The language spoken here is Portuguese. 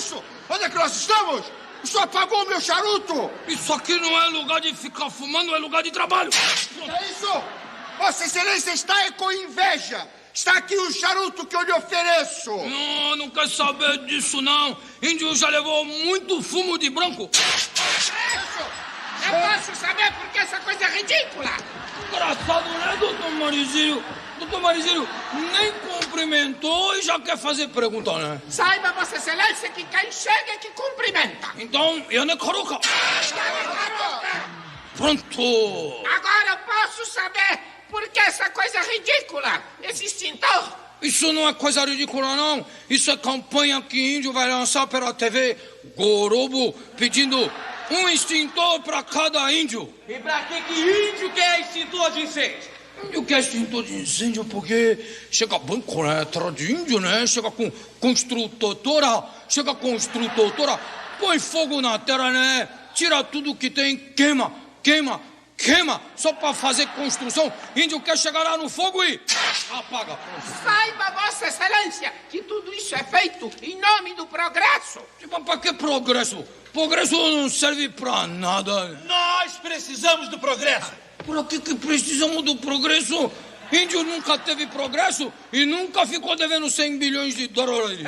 isso? Onde é que nós estamos? O senhor apagou o meu charuto! Isso aqui não é lugar de ficar fumando, é lugar de trabalho. Que é isso? Vossa Excelência está com inveja. Está aqui o charuto que eu lhe ofereço. Não quer saber disso, não. Índio já levou muito fumo de branco. Isso! Eu posso saber por que essa coisa é ridícula? Engraçado, né, doutor Marizinho? Doutor Marizinho nem cumprimentou e já quer fazer pergunta, né? Saiba, Vossa Excelência, que quem chega é que cumprimenta. Então, Yane Karuka. Pronto. Agora eu posso saber por que essa coisa ridícula, esse extintor. Isso não é coisa ridícula, não. Isso é campanha que índio vai lançar pela TV Gorobo, pedindo um extintor para cada índio. E pra que índio quer extintor de incêndio? Índio quer extintor de incêndio porque chega banco, né? Terra de índio, né? Chega com construtora, põe fogo na terra, né? Tira tudo que tem, queima, só para fazer construção. Índio quer chegar lá no fogo e apaga. Saiba, Vossa Excelência, que tudo isso é feito em nome do progresso. Mas para que progresso? Progresso não serve para nada. Nós precisamos do progresso. Por que precisamos do progresso? Índio nunca teve progresso e nunca ficou devendo 100 bilhões de dólares.